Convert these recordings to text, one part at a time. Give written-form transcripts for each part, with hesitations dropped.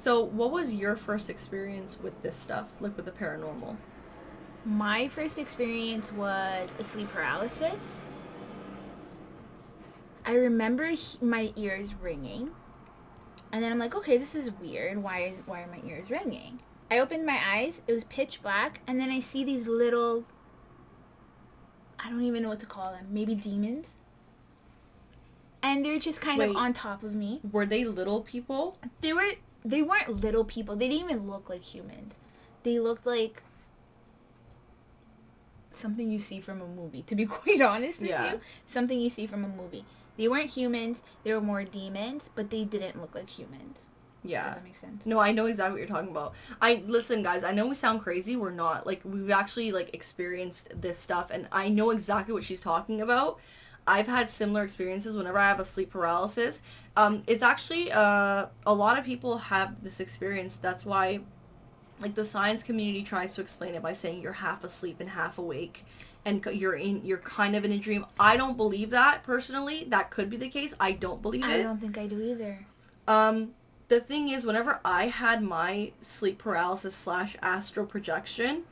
So, what was your first experience with this stuff, like with the paranormal? My first experience was a sleep paralysis. I remember my ears ringing. And then I'm like, okay, this is weird. Why are my ears ringing? I opened my eyes. It was pitch black. And then I see these little, I don't even know what to call them. Maybe demons. And they're just kind of on top of me. Were they little people? They weren't little people. They didn't even look like humans. They looked like something you see from a movie, to be quite honest with you. Something you see from a movie. They weren't humans. They were more demons, but they didn't look like humans. Yeah. Does that make sense? No, I know exactly what you're talking about. Listen, guys, I know we sound crazy. We're not. Like, we've actually, like, experienced this stuff, and I know exactly what she's talking about. I've had similar experiences whenever I have a sleep paralysis. It's actually, a lot of people have this experience. That's why, like, the science community tries to explain it by saying you're half asleep and half awake, and you're kind of in a dream. I don't believe that, personally. That could be the case. I don't believe it. I don't think I do either. The thing is, whenever I had my sleep paralysis / astral projection,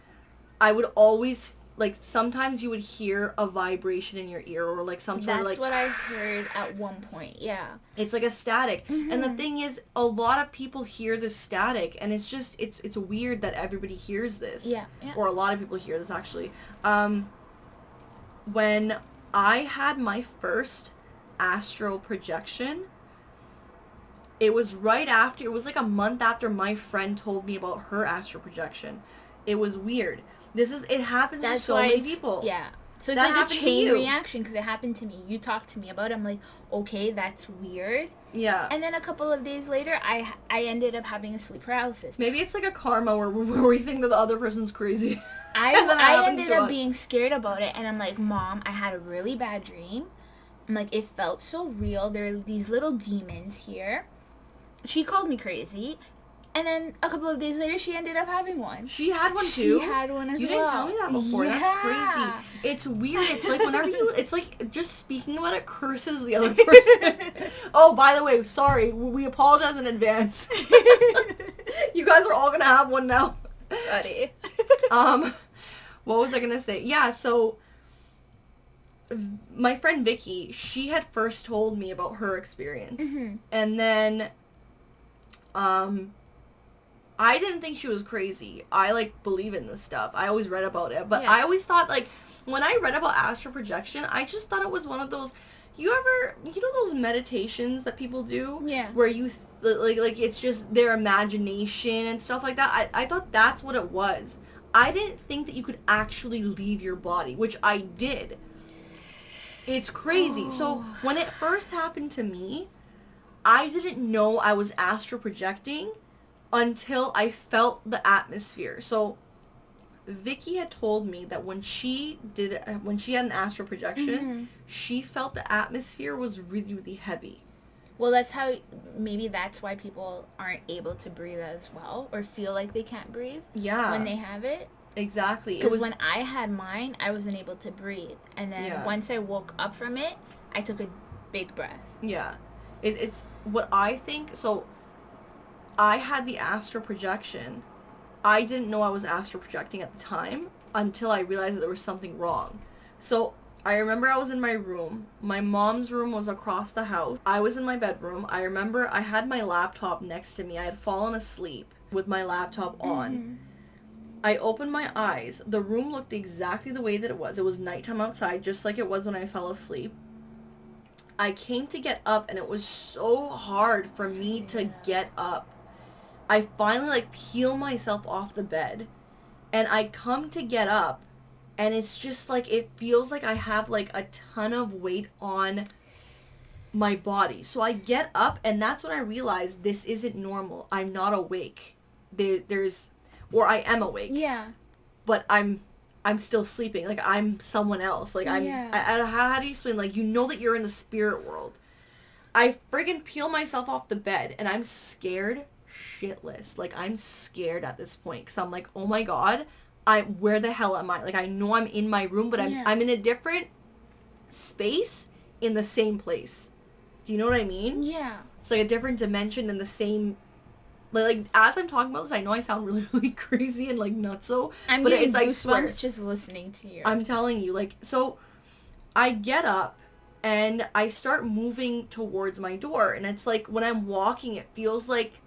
I would always, like, sometimes you would hear a vibration in your ear, or, like, some sort of, like... That's what I heard at one point, yeah. It's like a static. Mm-hmm. And the thing is, a lot of people hear this static, and it's just, it's weird that everybody hears this. Yeah. Or a lot of people hear this, actually. When I had my first astral projection, it was right after, it was like a month after my friend told me about her astral projection. It was weird. It happens to so many people. Yeah. So it's like a chain reaction, because it happened to me. You talked to me about it. I'm like, okay, that's weird. Yeah. And then a couple of days later, I ended up having a sleep paralysis. Maybe it's like a karma where we think that the other person's crazy. I ended up being scared about it, and I'm like, Mom, I had a really bad dream. I'm like, it felt so real. There are these little demons here. She called me crazy, and then a couple of days later, she ended up having one. She had one too? She had one as well. You didn't tell me that before. Yeah. That's crazy. It's weird. It's like whenever it's like just speaking about it curses the other person. Oh, by the way, sorry. We apologize in advance. You guys are all going to have one now. Sorry. What was I going to say? Yeah, so my friend Vicky, she had first told me about her experience. Mm-hmm. And then I didn't think she was crazy. I, like, believe in this stuff. I always read about it. But I always thought, like, when I read about astral projection, I just thought it was one of those, you know those meditations that people do? Yeah. Where you, like, it's just their imagination and stuff like that. I thought that's what it was. I didn't think that you could actually leave your body, which I did. It's crazy. So, when it first happened to me, I didn't know I was astral projecting until I felt the atmosphere. So, Vicky had told me that when she had an astral projection, mm-hmm. she felt the atmosphere was really, really heavy. Well, maybe that's why people aren't able to breathe as well, or feel like they can't breathe. Yeah. When they have it. Exactly. Because when I had mine, I wasn't able to breathe. And then once I woke up from it, I took a big breath. Yeah. It's what I think. So, I had the astral projection. I didn't know I was astral projecting at the time until I realized that there was something wrong. So, I remember I was in my room. My mom's room was across the house. I was in my bedroom. I remember I had my laptop next to me. I had fallen asleep with my laptop on. Mm-hmm. I opened my eyes. The room looked exactly the way that it was. It was nighttime outside, just like it was when I fell asleep. I came to get up, and it was so hard for me to get up. I finally, like, peel myself off the bed, and I come to get up, and it's just, like, it feels like I have, like, a ton of weight on my body. So I get up, and that's when I realize this isn't normal. I'm not awake. Or I am awake. Yeah. But I'm still sleeping. Like, I'm someone else. Like, how do you explain? Like, you know that you're in the spirit world. I friggin' peel myself off the bed, and I'm scared shitless. Like, I'm scared at this point, because I'm like, oh my god, where the hell am I? Like, I know I'm in my room, but I'm in a different space in the same place. Do you know what I mean? Yeah. It's like a different dimension in the same Like as I'm talking about this, I know I sound really, really crazy and like nutso. I'm but getting it's like swear. goosebumps just listening to you. I'm telling you, like, so I get up and I start moving towards my door, and it's like when I'm walking, it feels like,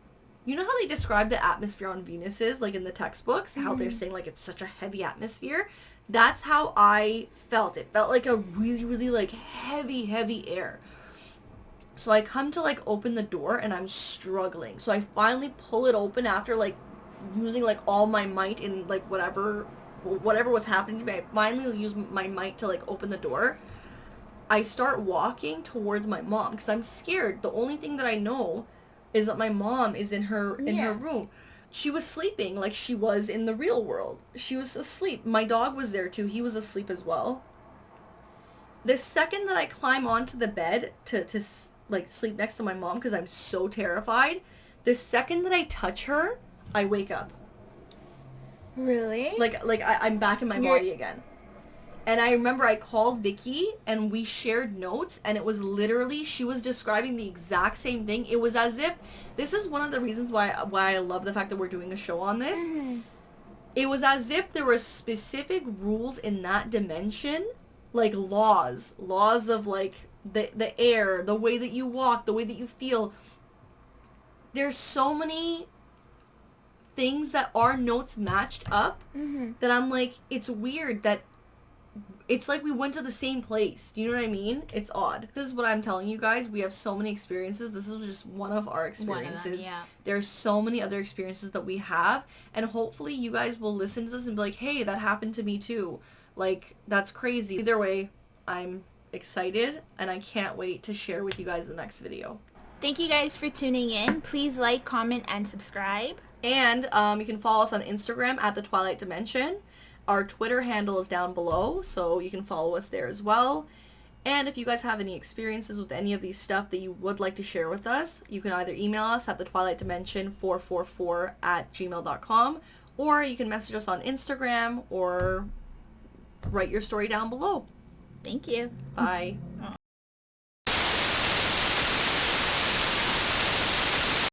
you know how they describe the atmosphere on Venus is, like in the textbooks, how they're saying like it's such a heavy atmosphere. That's how I felt. It felt like a really, really like heavy, heavy air. So I come to like open the door and I'm struggling. So I finally pull it open after like using like all my might in like whatever was happening to me. I finally use my might to like open the door. I start walking towards my mom because I'm scared. The only thing that I know is that my mom is in her room. She was sleeping like she was in the real world. She was asleep. My dog was there too. He was asleep as well. The second that I climb onto the bed to like sleep next to my mom because I'm so terrified, the second that I touch her, I wake up. Really? I'm back in my body again. And I remember I called Vicky and we shared notes, and it was literally, she was describing the exact same thing. It was as if, this is one of the reasons why I love the fact that we're doing a show on this. Mm-hmm. It was as if there were specific rules in that dimension, like laws of like the air, the way that you walk, the way that you feel. There's so many things that our notes matched up that I'm like, it's weird that it's like we went to the same place. Do you know what I mean? It's odd. This is what I'm telling you guys. We have so many experiences. This is just one of our experiences. One of them, yeah. There's so many other experiences that we have. And hopefully you guys will listen to this and be like, hey, that happened to me too. Like, that's crazy. Either way, I'm excited and I can't wait to share with you guys the next video. Thank you guys for tuning in. Please like, comment, and subscribe. And you can follow us on Instagram at The Twilight Dimension. Our Twitter handle is down below, so you can follow us there as well. And if you guys have any experiences with any of these stuff that you would like to share with us, you can either email us at thetwilightdimension444@gmail.com, or you can message us on Instagram or write your story down below. Thank you. Bye.